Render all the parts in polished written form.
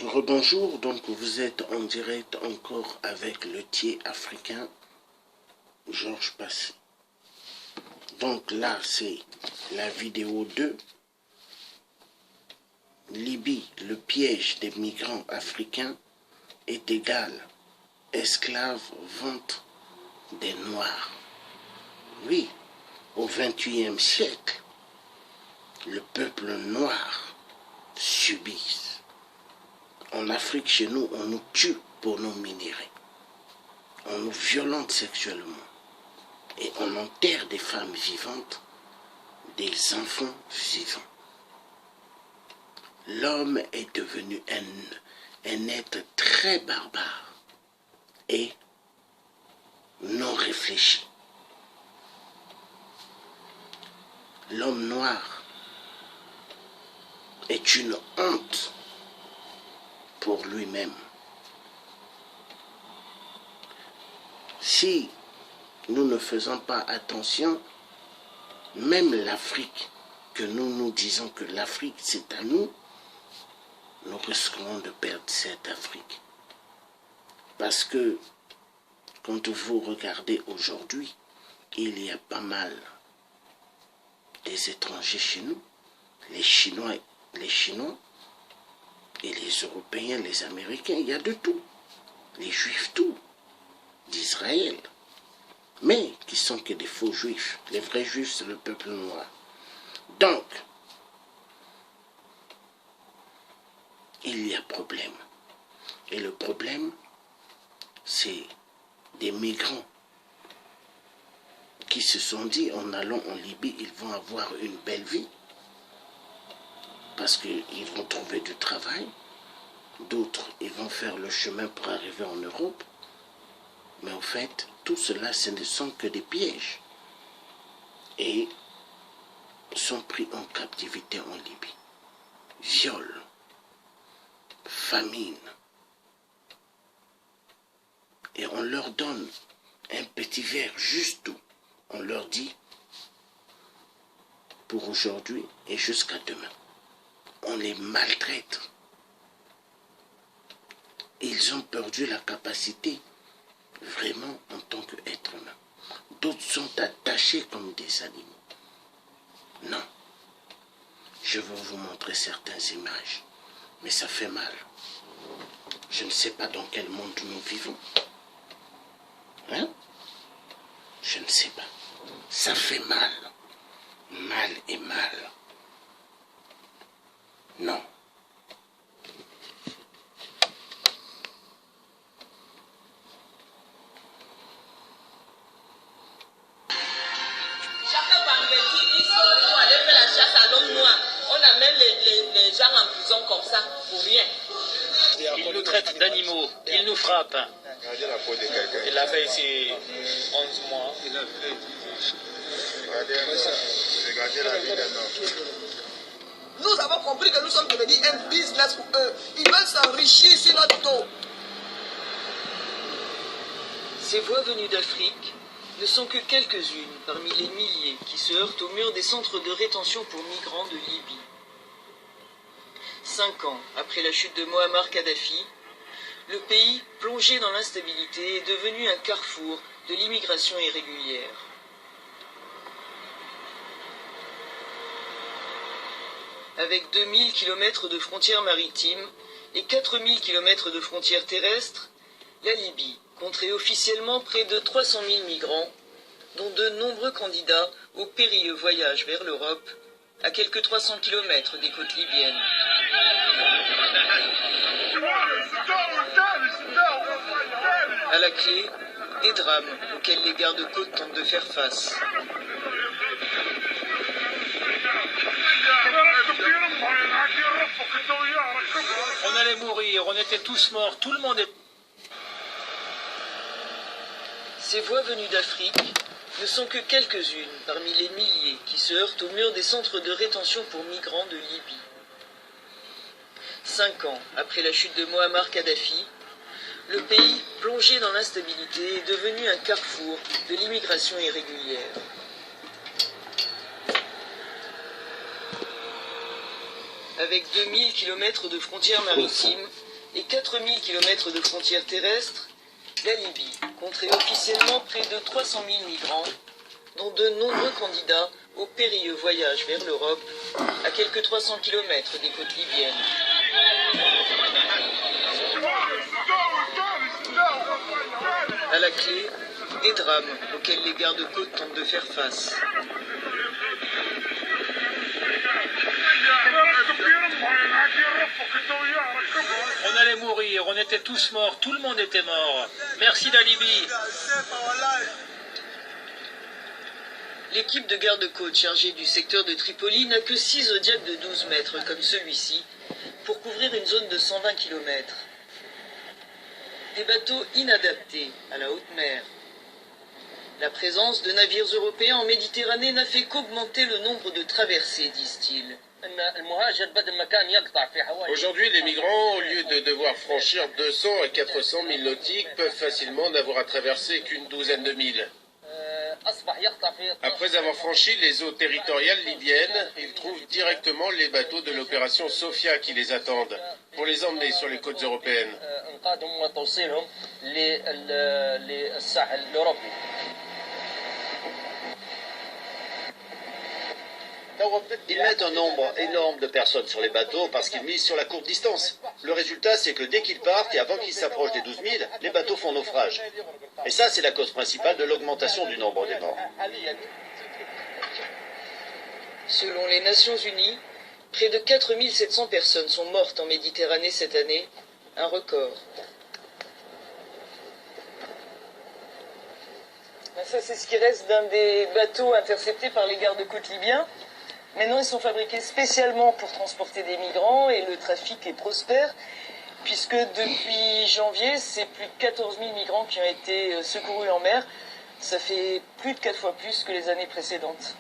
Rebonjour, donc vous êtes en direct encore avec le Thier africain, Georges Passy. Donc là, c'est la vidéo 2. Libye, le piège des migrants africains est égal esclave, vente des Noirs. Oui, au XXIe siècle, le peuple noir subit. En Afrique, chez nous, on nous tue pour nos minéraux. On nous violente sexuellement. Et on enterre des femmes vivantes, des enfants vivants. L'homme est devenu un être très barbare et non réfléchi. L'homme noir est une honte pour lui-même. Si nous ne faisons pas attention, même l'Afrique, que nous disons que l'Afrique c'est à nous, nous risquerons de perdre cette Afrique. Parce que quand vous regardez aujourd'hui, il y a pas mal des étrangers chez nous, les Chinois et les Européens, les Américains, il y a de tout. Les Juifs, tout, d'Israël. Mais qui sont que des faux Juifs. Les vrais Juifs, c'est le peuple noir. Donc, il y a problème. Et le problème, c'est des migrants qui se sont dit, en allant en Libye, ils vont avoir une belle vie. Parce qu'ils vont trouver du travail. D'autres, ils vont faire le chemin pour arriver en Europe. Mais en fait, tout cela, ce ne sont que des pièges. Et sont pris en captivité en Libye. Viol, famine. Et on leur donne un petit verre juste d'eau. On leur dit, pour aujourd'hui et jusqu'à demain. On les maltraite. Ils ont perdu la capacité, vraiment, en tant qu'être humain. D'autres sont attachés comme des animaux. Non. Je vais vous montrer certaines images, mais ça fait mal. Je ne sais pas dans quel monde nous vivons. Hein? Je ne sais pas. Ça fait mal. Mal et mal. Non. Chaque vendredi, ils sortent pour aller faire la chasse à l'homme noir. On amène les gens en prison comme ça, pour rien. Ils nous traitent d'animaux, ils nous frappent. Il a fait ici 11 mois. Nous avons compris que nous sommes devenus un business pour eux. Ils veulent s'enrichir sur notre dos. Ces voix venues d'Afrique ne sont que quelques-unes parmi les milliers qui se heurtent au mur des centres de rétention pour migrants de Libye. 5 ans après la chute de Moammar Kadhafi, le pays, plongé dans l'instabilité, est devenu un carrefour de l'immigration irrégulière. Avec 2000 km de frontières maritimes et 4000 km de frontières terrestres, la Libye compterait officiellement près de 300 000 migrants, dont de nombreux candidats au périlleux voyage vers l'Europe, à quelques 300 km des côtes libyennes. À la clé, des drames auxquels les gardes-côtes tentent de faire face. On allait mourir, on était tous morts, tout le monde est... Ces voix venues d'Afrique ne sont que quelques-unes parmi les milliers qui se heurtent au mur des centres de rétention pour migrants de Libye. 5 ans après la chute de Moammar Kadhafi, le pays, plongé dans l'instabilité, est devenu un carrefour de l'immigration irrégulière. Avec 2000 km de frontières maritimes et 4000 km de frontières terrestres, la Libye compterait officiellement près de 300 000 migrants, dont de nombreux candidats au périlleux voyage vers l'Europe, à quelques 300 km des côtes libyennes. À la clé, des drames auxquels les gardes-côtes tentent de faire face. On allait mourir, on était tous morts, tout le monde était mort. Merci la Libye. L'équipe de garde-côtes chargée du secteur de Tripoli n'a que 6 Zodiacs de 12 mètres comme celui-ci pour couvrir une zone de 120 km. Des bateaux inadaptés à la haute mer. La présence de navires européens en Méditerranée n'a fait qu'augmenter le nombre de traversées, disent-ils. Aujourd'hui, les migrants, au lieu de devoir franchir 200 à 400 milles nautiques, peuvent facilement n'avoir à traverser qu'une douzaine de milles. Après avoir franchi les eaux territoriales libyennes, ils trouvent directement les bateaux de l'opération Sophia qui les attendent pour les emmener sur les côtes européennes. Ils mettent un nombre énorme de personnes sur les bateaux parce qu'ils misent sur la courte distance. Le résultat, c'est que dès qu'ils partent et avant qu'ils s'approchent des 12 000, les bateaux font naufrage. Et ça, c'est la cause principale de l'augmentation du nombre des morts. Selon les Nations Unies, près de 4 700 personnes sont mortes en Méditerranée cette année, un record. Ça, c'est ce qui reste d'un des bateaux interceptés par les gardes-côtes libyens. Maintenant, ils sont fabriqués spécialement pour transporter des migrants et le trafic est prospère, puisque depuis janvier, c'est plus de 14 000 migrants qui ont été secourus en mer. Ça fait plus de 4 fois plus que les années précédentes.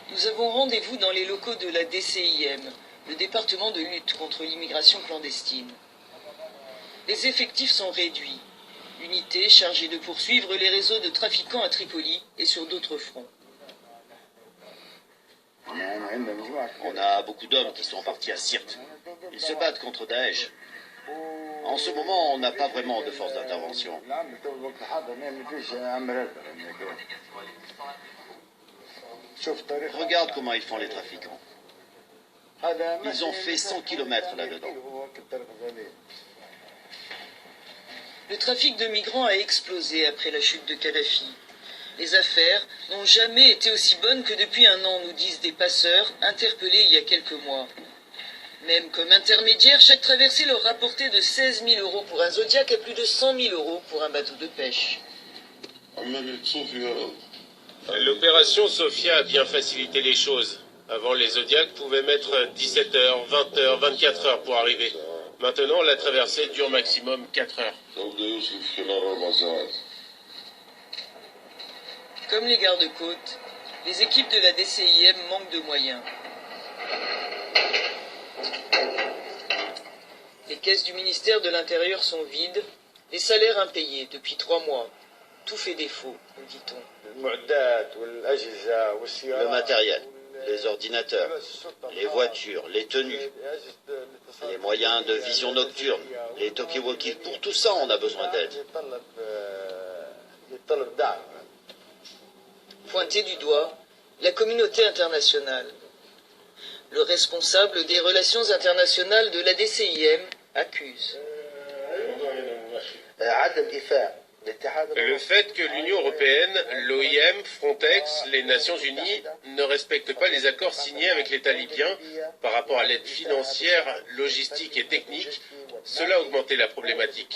Nous avons rendez-vous dans les locaux de la DCIM, le département de lutte contre l'immigration clandestine. Les effectifs sont réduits. Unité chargée de poursuivre les réseaux de trafiquants à Tripoli et sur d'autres fronts. On a beaucoup d'hommes qui sont partis à Sirte. Ils se battent contre Daesh. En ce moment, on n'a pas vraiment de force d'intervention. Regarde comment ils font les trafiquants. Ils ont fait 100 km là-dedans. Le trafic de migrants a explosé après la chute de Kadhafi. Les affaires n'ont jamais été aussi bonnes que depuis un an, nous disent des passeurs interpellés il y a quelques mois. Même comme intermédiaire, chaque traversée leur rapportait de 16 000 euros pour un Zodiac à plus de 100 000 euros pour un bateau de pêche. L'opération Sophia a bien facilité les choses. Avant, les Zodiacs pouvaient mettre 17 heures, 20 heures, 24 heures pour arriver. Maintenant, la traversée dure maximum 4 heures. Comme les gardes-côtes, les équipes de la DCIM manquent de moyens. Les caisses du ministère de l'Intérieur sont vides, les salaires impayés depuis 3 mois. Tout fait défaut, nous dit-on. Le matériel, les ordinateurs, les voitures, les tenues, les moyens de vision nocturne, les talkie-walkies, pour tout ça, on a besoin d'aide. Pointé du doigt, la communauté internationale. Le responsable des relations internationales de la DCIM accuse. Le fait que l'Union européenne, l'OIM, Frontex, les Nations Unies ne respectent pas les accords signés avec l'État libyen par rapport à l'aide financière, logistique et technique, cela a augmenté la problématique.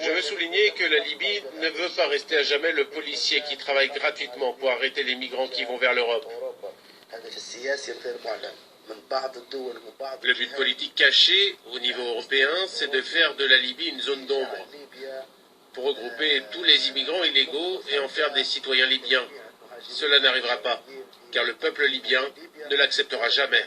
Je veux souligner que la Libye ne veut pas rester à jamais le policier qui travaille gratuitement pour arrêter les migrants qui vont vers l'Europe. Le but politique caché au niveau européen, c'est de faire de la Libye une zone d'ombre, pour regrouper tous les immigrants illégaux et en faire des citoyens libyens. Cela n'arrivera pas, car le peuple libyen ne l'acceptera jamais.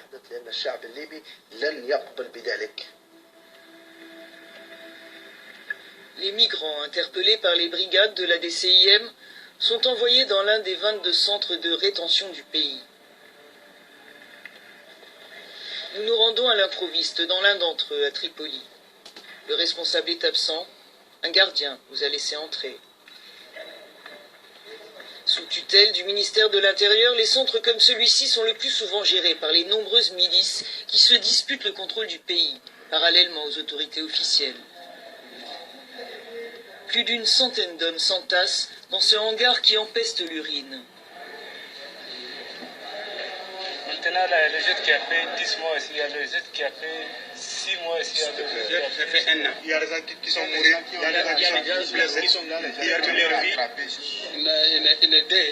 Les migrants interpellés par les brigades de la DCIM sont envoyés dans l'un des 22 centres de rétention du pays. Nous nous rendons à l'improviste dans l'un d'entre eux, à Tripoli. Le responsable est absent. Un gardien vous a laissé entrer. Sous tutelle du ministère de l'Intérieur, les centres comme celui-ci sont le plus souvent gérés par les nombreuses milices qui se disputent le contrôle du pays, parallèlement aux autorités officielles. Plus d'une centaine d'hommes s'entassent dans ce hangar qui empeste l'urine. Maintenant, le jeune qui a fait 10 mois ici, il y a le jeune qui a fait 6 mois ici, il y a le jeune qui a fait 1 an. Il y a des gens qui sont morts, il y a des gens qui sont blessés, il y a de leur vie.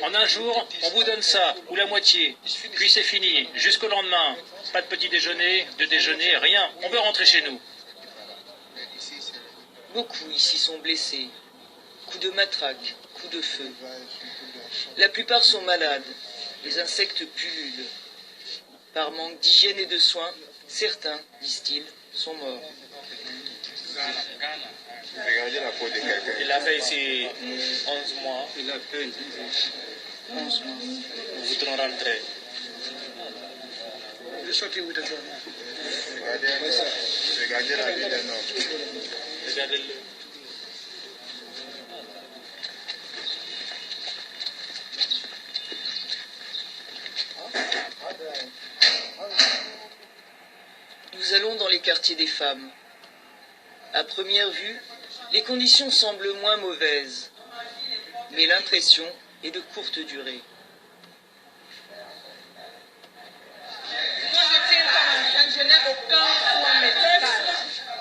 En un jour, on vous donne ça, ou la moitié, puis c'est fini, jusqu'au lendemain. Pas de petit déjeuner, de déjeuner, rien, on veut rentrer chez nous. Beaucoup ici sont blessés. Coups de matraque, coups de feu. La plupart sont malades. Les insectes pullulent. Par manque d'hygiène et de soins, certains, disent-ils, sont morts. Il a fait ici 11 mois. Il a fait 11 mois. Nous voudrons rentrer. Regardez la vie d'un homme. Regardez-le. Nous allons dans les quartiers des femmes. À première vue, les conditions semblent moins mauvaises, mais l'impression est de courte durée. Moi, je tiens comme un jeune, je n'ai aucun soin médical.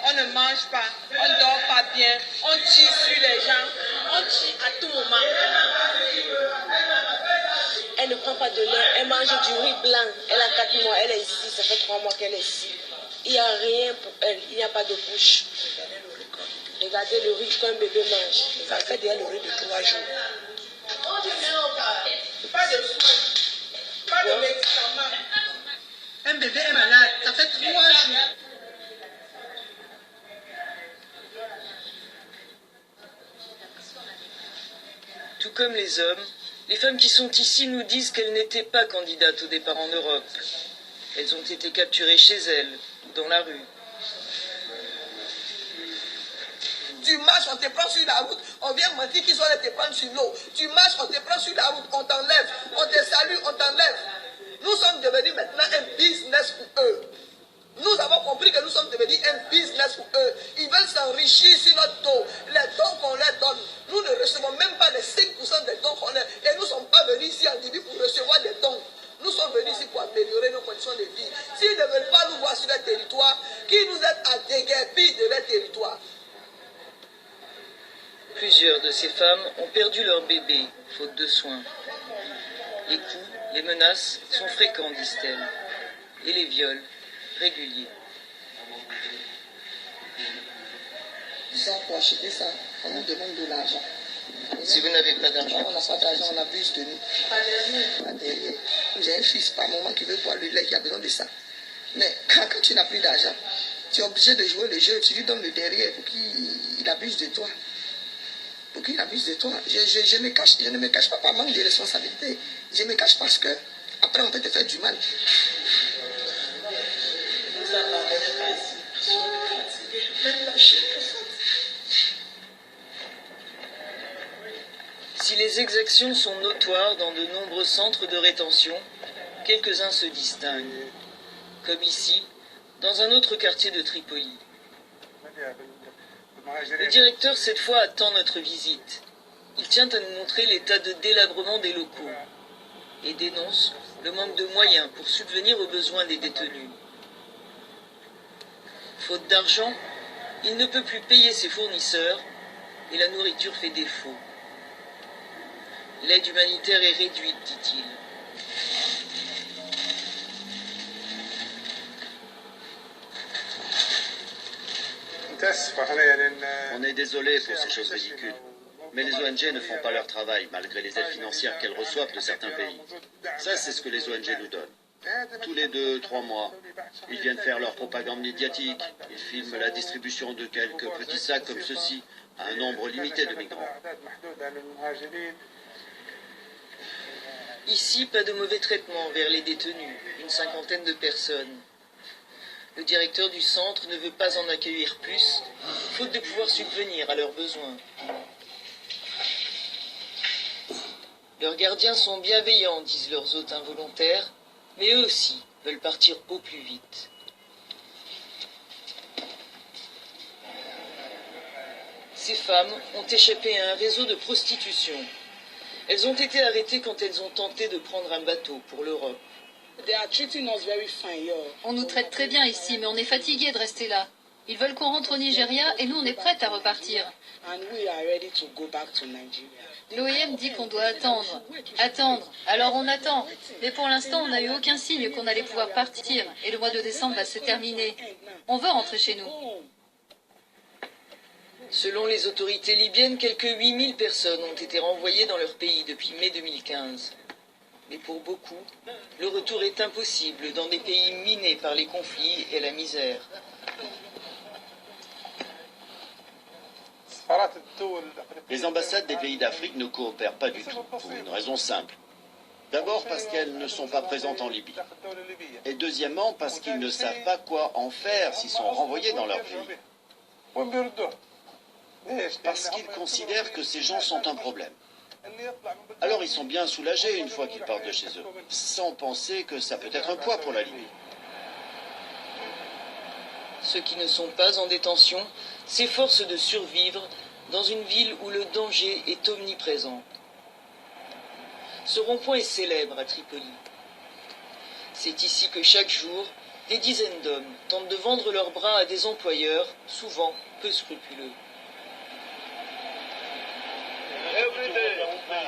On ne mange pas, on ne dort pas bien, on tire sur les gens, on tire à tout moment. Elle ne prend pas de lait, elle mange du riz blanc. Elle a 4 mois, elle est ici, ça fait 3 mois qu'elle est ici. Il n'y a rien pour elle, il n'y a pas de bouche. Regardez le riz qu'un bébé mange. Ça fait déjà le riz de 3 jours. Pas de soins, pas de médicaments. Un bébé est malade, ça fait 3 jours. Tout comme les hommes, les femmes qui sont ici nous disent qu'elles n'étaient pas candidates au départ en Europe. Elles ont été capturées chez elles ou dans la rue. Tu marches, on te prend sur la route, on vient mentir qu'ils sont allés te prendre sur l'eau. Tu marches, on te prend sur la route, on t'enlève, on te salue, on t'enlève. Nous sommes devenus maintenant un business pour eux. Nous avons compris que nous sommes devenus un business pour eux. Ils veulent s'enrichir sur notre dos. Les dons qu'on leur donne, nous ne recevons même pas les 5% des dons qu'on leur donne. Et nous ne sommes pas venus ici en Libye pour recevoir des dons. Nous sommes venus ici pour améliorer nos conditions de vie. S'ils ne veulent pas nous voir sur leur territoire, qu'ils nous aident à déguerpir de leur territoire. Plusieurs de ces femmes ont perdu leur bébé, faute de soins. Les coups, les menaces sont fréquents, disent-elles, et les viols réguliers. Ça, pour acheter ça, on nous demande de l'argent. Si vous n'avez pas d'argent, on n'a pas d'argent, on abuse de nous. Pas derrière. J'ai un fils par moment qui veut boire le lait, qui a besoin de ça. Mais quand tu n'as plus d'argent, tu es obligé de jouer le jeu, tu lui donnes le derrière pour qu'il abuse de toi. Pour qu'il abuse de toi. Je ne me cache pas par manque de responsabilité. Je me cache parce que après on peut te faire du mal. Si les exactions sont notoires dans de nombreux centres de rétention, quelques-uns se distinguent. Comme ici, dans un autre quartier de Tripoli. Le directeur, cette fois, attend notre visite. Il tient à nous montrer l'état de délabrement des locaux et dénonce le manque de moyens pour subvenir aux besoins des détenus. Faute d'argent, il ne peut plus payer ses fournisseurs et la nourriture fait défaut. L'aide humanitaire est réduite, dit-il. On est désolé pour ces choses ridicules. Mais les ONG ne font pas leur travail, malgré les aides financières qu'elles reçoivent de certains pays. Ça, c'est ce que les ONG nous donnent. Tous les 2-3 mois, ils viennent faire leur propagande médiatique. Ils filment la distribution de quelques petits sacs comme ceci à un nombre limité de migrants. Ici, pas de mauvais traitement vers les détenus, une cinquantaine de personnes. Le directeur du centre ne veut pas en accueillir plus, faute de pouvoir subvenir à leurs besoins. Leurs gardiens sont bienveillants, disent leurs hôtes involontaires, mais eux aussi veulent partir au plus vite. Ces femmes ont échappé à un réseau de prostitution. Elles ont été arrêtées quand elles ont tenté de prendre un bateau pour l'Europe. On nous traite très bien ici, mais on est fatigués de rester là. Ils veulent qu'on rentre au Nigeria et nous on est prêtes à repartir. L'OIM dit qu'on doit attendre. Attendre. Alors on attend. Mais pour l'instant on n'a eu aucun signe qu'on allait pouvoir partir. Et le mois de décembre va se terminer. On veut rentrer chez nous. Selon les autorités libyennes, quelques 8000 personnes ont été renvoyées dans leur pays depuis mai 2015. Mais pour beaucoup, le retour est impossible dans des pays minés par les conflits et la misère. Les ambassades des pays d'Afrique ne coopèrent pas du tout, pour une raison simple. D'abord parce qu'elles ne sont pas présentes en Libye. Et deuxièmement parce qu'ils ne savent pas quoi en faire s'ils sont renvoyés dans leur pays. Parce qu'ils considèrent que ces gens sont un problème. Alors ils sont bien soulagés une fois qu'ils partent de chez eux, sans penser que ça peut être un poids pour la Libye. Ceux qui ne sont pas en détention s'efforcent de survivre dans une ville où le danger est omniprésent. Ce rond-point est célèbre à Tripoli. C'est ici que chaque jour, des dizaines d'hommes tentent de vendre leurs bras à des employeurs, souvent peu scrupuleux.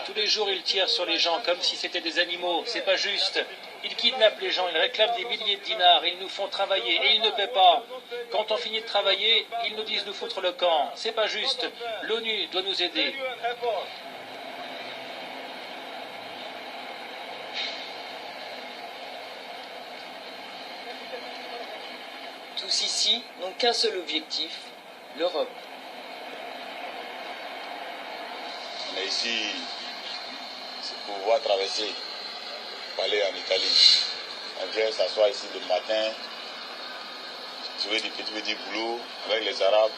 Tous les jours, ils tirent sur les gens comme si c'était des animaux. C'est pas juste. Ils kidnappent les gens, ils réclament des milliers de dinars, ils nous font travailler et ils ne paient pas. Quand on finit de travailler, ils nous disent nous foutre le camp. C'est pas juste. L'ONU doit nous aider. Tous ici n'ont qu'un seul objectif, l'Europe. Mais ici, c'est pour pouvoir traverser, pour aller en Italie. On vient s'asseoir ici le matin, trouver des petits boulots avec les Arabes,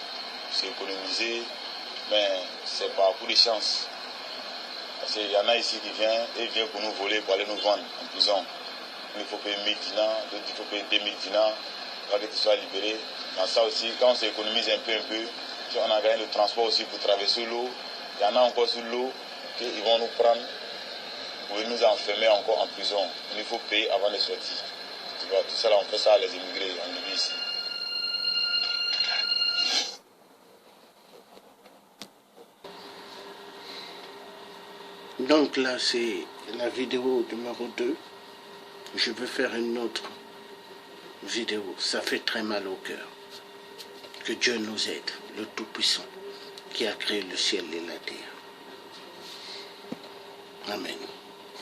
s'économiser, mais c'est pas pour des chances. Parce qu'il y en a ici qui viennent, et ils viennent pour nous voler, pour aller nous vendre en prison. Il faut payer 1000 dinars, d'autres il faut payer 2000 dinars, pour que tu sois libéré. Dans ça aussi, quand on s'économise un peu, si on a gagné le transport aussi pour traverser l'eau, il y en a encore sur l'eau, qu'ils vont nous prendre pour nous enfermer encore en prison. Il faut payer avant de sortir. Tu vois, tout ça là, on fait ça à les immigrés en Libye ici. Donc là, c'est la vidéo numéro 2. Je veux faire une autre vidéo. Ça fait très mal au cœur. Que Dieu nous aide, le Tout-Puissant, qui a créé le ciel et la terre. Amen.